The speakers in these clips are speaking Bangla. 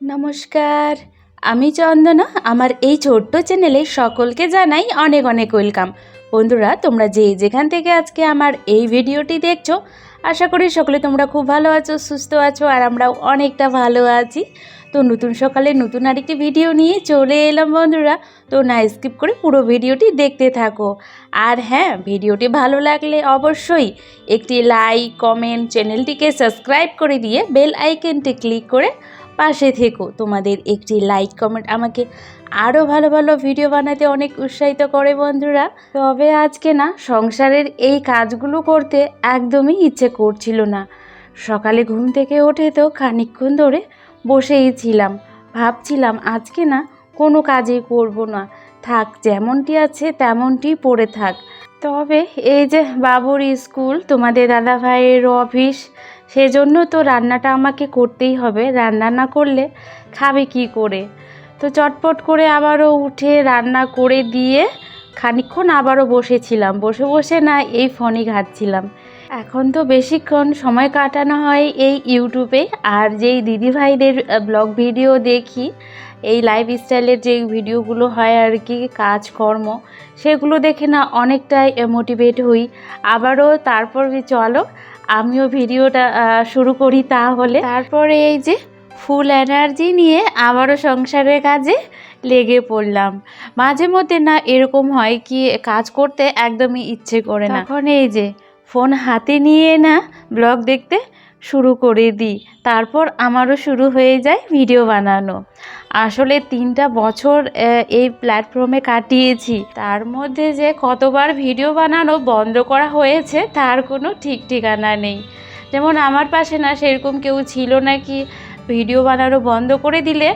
নমস্কার, আমি চন্দনা। আমার এই ছোট্ট চ্যানেলে সকলকে জানাই অনেক অনেক ওয়েলকাম। বন্ধুরা, তোমরা যে যেখান থেকে আজকে আমার এই ভিডিওটি দেখছো, আশা করি সকলে তোমরা খুব ভালো আছো, সুস্থ আছো, আর আমরাও অনেকটা ভালো আছি। তো নতুন সকালে নতুন আরেকটি ভিডিও নিয়ে চলে এলাম বন্ধুরা। তো না স্কিপ করে পুরো ভিডিওটি দেখতে থাকো। আর হ্যাঁ, ভিডিওটি ভালো লাগলে অবশ্যই একটি লাইক, কমেন্ট, চ্যানেলটিকে সাবস্ক্রাইব করে দিয়ে বেল আইকনটি ক্লিক করে পাশে থেকো। তোমাদের একটি লাইক কমেন্ট আমাকে আরও ভালো ভালো ভিডিও বানাতে অনেক উৎসাহিত করে বন্ধুরা। তবে আজকে না সংসারের এই কাজগুলো করতে একদমই ইচ্ছে করছিল না। সকালে ঘুম থেকে উঠে তো খানিকক্ষণ ধরে বসেই ছিলাম, ভাবছিলাম আজকে না কোনো কাজই করব না, থাক যেমনটি আছে তেমনটি পড়ে থাক। তবে এই যে বাবুর স্কুল, তোমাদের দাদা ভাইয়ের অফিস, সেজন্য তো রান্নাটা আমাকে করতেই হবে। রান্না না করলে খাবে কি করে? তো চটপট করে আবারও উঠে রান্না করে দিয়ে খানিকক্ষণ আবারও বসেছিলাম। বসে বসে না এই ফোনই ঘাঁটছিলাম। এখন তো বেশিক্ষণ সময় কাটানো হয় এই ইউটিউবে, আর যেই দিদিভাইদের ব্লগ ভিডিও দেখি, এই লাইফস্টাইলের যে ভিডিওগুলো হয় আর কি, কাজকর্ম, সেগুলো দেখে না অনেকটাই মোটিভেট হই। আবারও তারপর চলো আমিও ভিডিওটা শুরু করি তাহলে। তারপরে এই যে ফুল এনার্জি নিয়ে আবারও সংসারের কাজে লেগে পড়লাম। মাঝে মধ্যে না এরকম হয় কি, কাজ করতে একদমই ইচ্ছে করে না, তখন এই যে ফোন হাতে নিয়ে না ব্লগ দেখতে শুরু করে দিই। তারপর আমারও শুরু হয়ে যায় ভিডিও বানানো। আসলে 3টা বছর এই প্ল্যাটফর্মে কাটিয়েছি, তার মধ্যে যে কতবার ভিডিও বানানো বন্ধ করা হয়েছে তার কোনো ঠিক ঠিকানা নেই। যেমন আমার পাশে না সেরকম কেউ ছিল না কি ভিডিও বানানো বন্ধ করে দিলে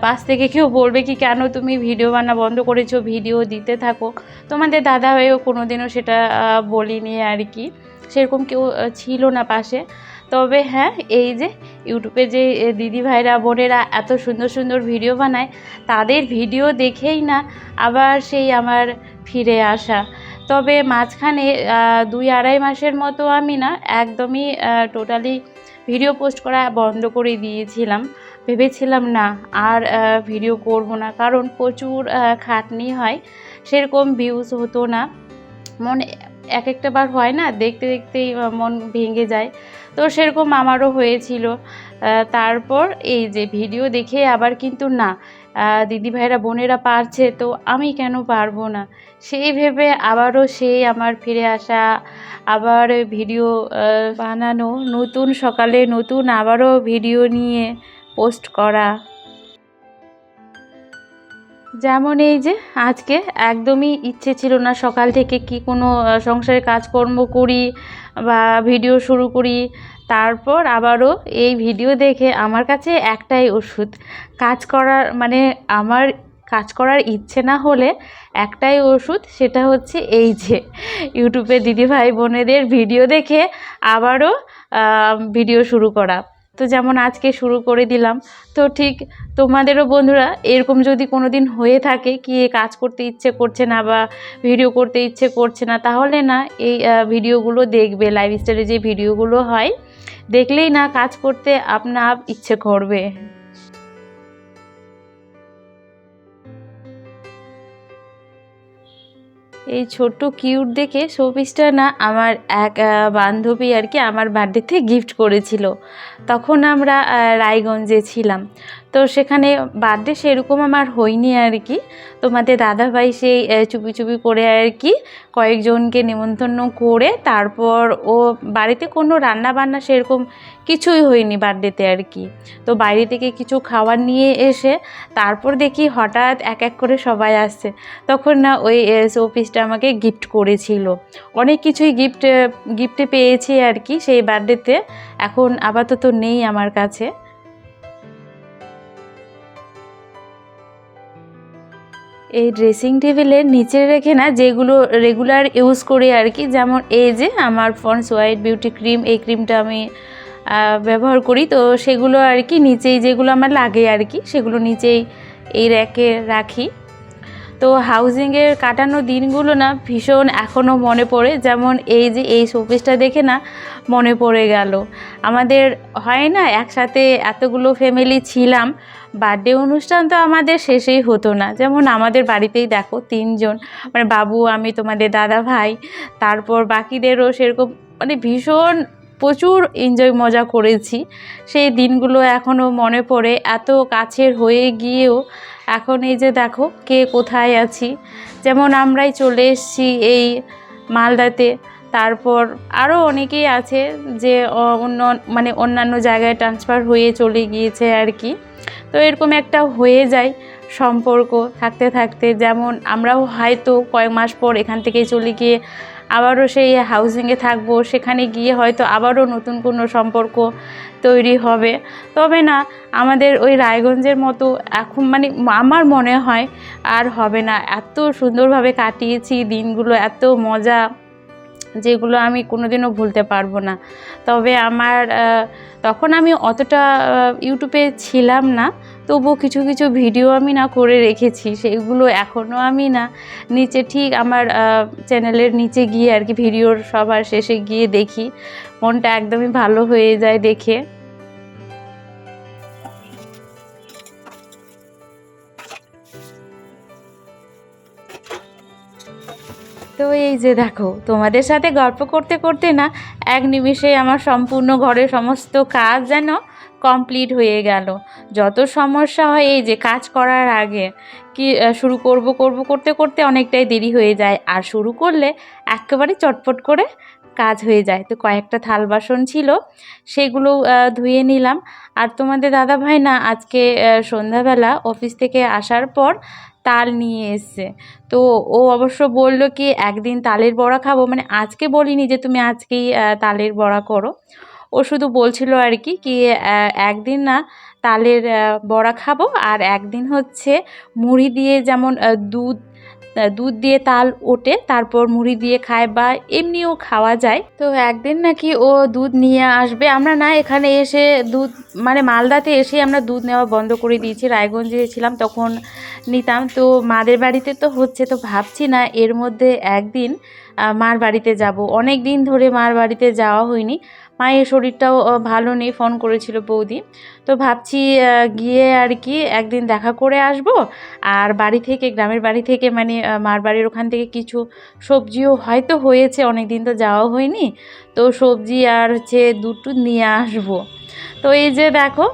পাশ থেকে কেউ বলবে কি কেন তুমি ভিডিও বানা বন্ধ করেছো, ভিডিও দিতে থাকো। তোমাদের দাদা ভাইও কোনো দিনও সেটা বলিনি আর কি, সেরকম কেউ ছিল না পাশে। তবে হ্যাঁ, এই যে ইউটিউবে যে দিদি ভাইরা বোনেরা এত সুন্দর সুন্দর ভিডিও বানায়, তাদের ভিডিও দেখেই না আবার সেই আমার ফিরে আসা। তবে মাঝখানে 2-2.5 মাসের মতো আমি না একদমই টোটালি ভিডিও পোস্ট করা বন্ধ করে দিয়েছিলাম। ভেবেছিলাম না আর ভিডিও করব না, কারণ প্রচুর খাটনি হয়, সেরকম ভিউজ হতো না। মন এক একটা বার হয় না, দেখতে দেখতেই মন ভেঙে যায়, তো সেরকম আমারও হয়েছিল। তারপর এই যে ভিডিও দেখে আবার কিন্তু না, দিদিভাইরা বোনেরা পারছে তো আমি কেন পারবো না, সেই ভেবে আবারও সেই আমার ফিরে আসা, আবার ভিডিও বানানো, নতুন সকালে নতুন আবারও ভিডিও নিয়ে পোস্ট করা। যেমন এই যে আজকে একদমই ইচ্ছে ছিল না সকাল থেকে কি কোনো সংসারের কাজকর্ম করি বা ভিডিও শুরু করি। তারপর আবারও এই ভিডিও দেখে আমার কাছে একটাই ওষুধ কাজ করার, মানে আমার কাজ করার ইচ্ছে না হলে একটাই ওষুধ, সেটা হচ্ছে এই যে ইউটিউবে দিদিভাই বোনেদের ভিডিও দেখে আবারও ভিডিও শুরু করা। তো যেমন আজকে শুরু করে দিলাম। তো ঠিক তোমাদেরও বন্ধুরা এরকম যদি কোনো দিন হয়ে থাকে কি কাজ করতে ইচ্ছে করছে না বা ভিডিও করতে ইচ্ছে করছে না, তাহলে না এই ভিডিওগুলো দেখবে। লাইফস্টাইলে যে ভিডিওগুলো হয় দেখলেই না কাজ করতে আপনা আপ ইচ্ছে করবে। এই ছোট্ট কিউট দেখে শোপিসটা না আমার এক বান্ধবী আর কি আমার বার্থডেতে গিফট করেছিল। তখন আমরা রায়গঞ্জে ছিলাম। তো সেখানে বার্থডে সেরকম আমার হয়নি আর কি। তোমাদের দাদাভাই সেই চুপি চুপি করে আর কি কয়েকজনকে নিমন্ত্রণ করে তারপর ও বাড়িতে কোনো রান্না বান্না সেরকম কিছুই হয়নি বার্থডেতে আর কি। তো বাইরে থেকে কিছু খাবার নিয়ে এসে তারপর দেখি হঠাৎ এক এক করে সবাই আসছে। তখন না ওই শোপিসটা আমাকে গিফট করেছিল। অনেক কিছুই গিফটে পেয়েছি আর কি সেই বার্থডেতে, এখন আপাতত নেই আমার কাছে। এই ড্রেসিং টেবিলের নিচে রেখে না যেগুলো রেগুলার ইউজ করি আর কি, যেমন এই যে আমার পন্ডস হোয়াইট বিউটি ক্রিম, এই ক্রিমটা আমি ব্যবহার করি। তো সেগুলো আর কি নিচেই যেগুলো আমার লাগে আর কি সেগুলো নিচেই এই র্যাকে রাখি। তো হাউজিংয়ের কাটানো দিনগুলো না ভীষণ এখনও মনে পড়ে। যেমন এই যে এই শোপিসটা দেখে না মনে পড়ে গেল, আমাদের হয় না একসাথে এতগুলো ফ্যামিলি ছিলাম, বার্থডে অনুষ্ঠান তো আমাদের শেষেই হতো না। যেমন আমাদের বাড়িতেই দেখো 3 জন, মানে বাবু, আমি, তোমাদের দাদা ভাই, তারপর বাকিদেরও সেরকম, মানে ভীষণ প্রচুর এনজয় মজা করেছি। সেই দিনগুলো এখনও মনে পড়ে, এত কাছের হয়ে গিয়েও এখন এই যে দেখো কে কোথায় আছি। যেমন আমরাই চলে এসেছি এই মালদাতে, তারপর আরও অনেকেই আছে যে অন্যান্য জায়গায় ট্রান্সফার হয়ে চলে গিয়েছে আর কি। তো এরকম একটা হয়ে যায় সম্পর্ক থাকতে থাকতে। যেমন আমরাও হয়তো কয়েক মাস পর এখান থেকে চলে গিয়ে আবারও সেই হাউজিংয়ে থাকবো, সেখানে গিয়ে হয়তো আবারও নতুন কোনো সম্পর্ক তৈরি হবে। তবে না, আমাদের ওই রায়গঞ্জের মতো এখন মানে আমার মনে হয় আর হবে না। এত সুন্দরভাবে কাটিয়েছি দিনগুলো, এত মজা, যেগুলো আমি কোনোদিনও ভুলতে পারবো না। তবে আমার তখন আমি অতটা ইউটিউবে ছিলাম না, তবুও কিছু কিছু ভিডিও আমি না করে রেখেছি, সেগুলো এখনও আমি না নিচে ঠিক আমার চ্যানেলের নিচে গিয়ে আর কি ভিডিওর সবার শেষে গিয়ে দেখি, মনটা একদমই ভালো হয়ে যায় দেখে। তো এই যে দেখো তোমাদের সাথে গল্প করতে করতে না এক নিমেষে আমার সম্পূর্ণ ঘরের সমস্ত কাজ যেন কমপ্লিট হয়ে গেল। যত সমস্যা হয় এই যে কাজ করার আগে কি শুরু করতে করতে অনেকটাই দেরি হয়ে যায়, আর শুরু করলে একেবারে চটপট করে কাজ হয়ে যায়। তো কয়েকটা থাল বাসন ছিল, সেগুলো ধুয়ে নিলাম। আর তোমাদের দাদাভাই না আজকে সন্ধ্যাবেলা অফিস থেকে আসার পর তাল নিয়ে এসছে। তো ও অবশ্য বলল কি একদিন তালের বড়া খাবো, মানে আজকে বলিনি যে তুমি আজকেই তালের বড়া করো। ও শুধু বলছিল আর কি একদিন না তালের বড়া খাবো, আর একদিন হচ্ছে মুড়ি দিয়ে, যেমন দুধ দিয়ে তাল ওঠে তারপর মুড়ি দিয়ে খায় বা এমনিও খাওয়া যায়। তো একদিন নাকি ও দুধ নিয়ে আসবে। আমরা না এখানে এসে দুধ, মানে মালদাতে এসে আমরা দুধ নেওয়া বন্ধ করে দিয়েছি। রায়গঞ্জে ছিলাম তখন নিতাম। তো মাদের বাড়িতে তো হচ্ছে, তো ভাবছি না এর মধ্যে একদিন মার বাড়িতে যাব। অনেক দিন ধরে মার বাড়িতে যাওয়া হয়নি, মায়ের শরীরটাও ভালো নেই, ফোন করেছিল বৌদি। তো ভাবছি গিয়ে আর কি একদিন দেখা করে আসব। আর বাড়ি থেকে, গ্রামের বাড়ি থেকে, মানে মার বাড়ির ওখান থেকে কিছু সবজিও হয়তো হয়েছে, অনেক দিন তো যাওয়া হয়নি, তো সবজি আর হচ্ছে দুধ নিয়ে আসবো। তো এই যে দেখো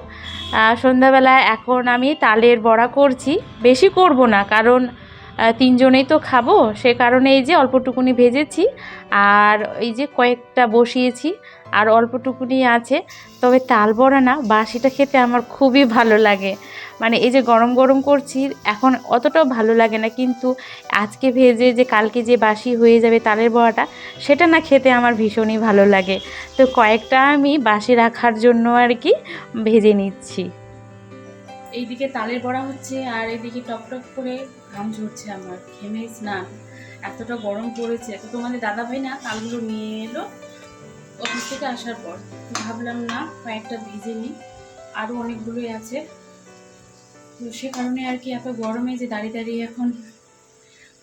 সন্ধ্যাবেলায় এখন আমি তালের বড়া করছি। বেশি করব না, কারণ 3 জনেই তো খাবো, সে কারণে এই যে অল্পটুকুনি ভেজেছি আর এই যে কয়েকটা বসিয়েছি আর অল্পটুকুনি আছে। তবে তাল বড়া না বাসিটা খেতে আমার খুবই ভালো লাগে, মানে এই যে গরম গরম করছি এখন অতটাও ভালো লাগে না, কিন্তু আজকে ভেজে যে কালকে যে বাসি হয়ে যাবে তালের বড়াটা, সেটা না খেতে আমার ভীষণই ভালো লাগে। তো কয়েকটা আমি বাসি রাখার জন্য আর কি ভেজে নিচ্ছি। এইদিকে তালের বড়া হচ্ছে আর এইদিকে টপ টপ করে ঘাম ঝরছে আমার, ঘেমে স্নান, এতটা গরম পড়েছে। তো তোমাদের দাদাভাই না তালগুলো নিয়ে এলো অফিস থেকে আসার পর, ভাবলাম না কয়েকটা ভেজে নিই, আরও অনেকগুলোই আছে। তো সে কারণে আর কি এত গরমে যে দাঁড়িয়ে দাঁড়িয়ে এখন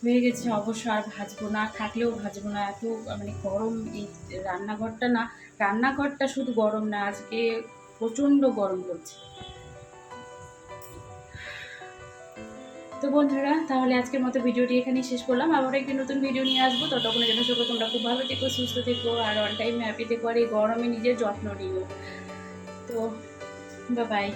হয়ে গেছে। অবশ্য আর ভাজবো না, থাকলেও ভাজবো না, এত মানে গরম। এই রান্নাঘরটা শুধু গরম না, আজকে প্রচণ্ড গরম পড়ছে। তো বন্ধুরা, তাহলে আজকের মতো ভিডিওটি এখানেই শেষ করলাম। আবার একদিন নতুন ভিডিও নিয়ে আসবো। ততক্ষণের জন্য সকল তোমরা খুব ভালো থেকো, সুস্থ থেকো আর অল টাইম হ্যাপি থেকো, আর এই গরমে নিজের যত্ন নিও। তো বাই।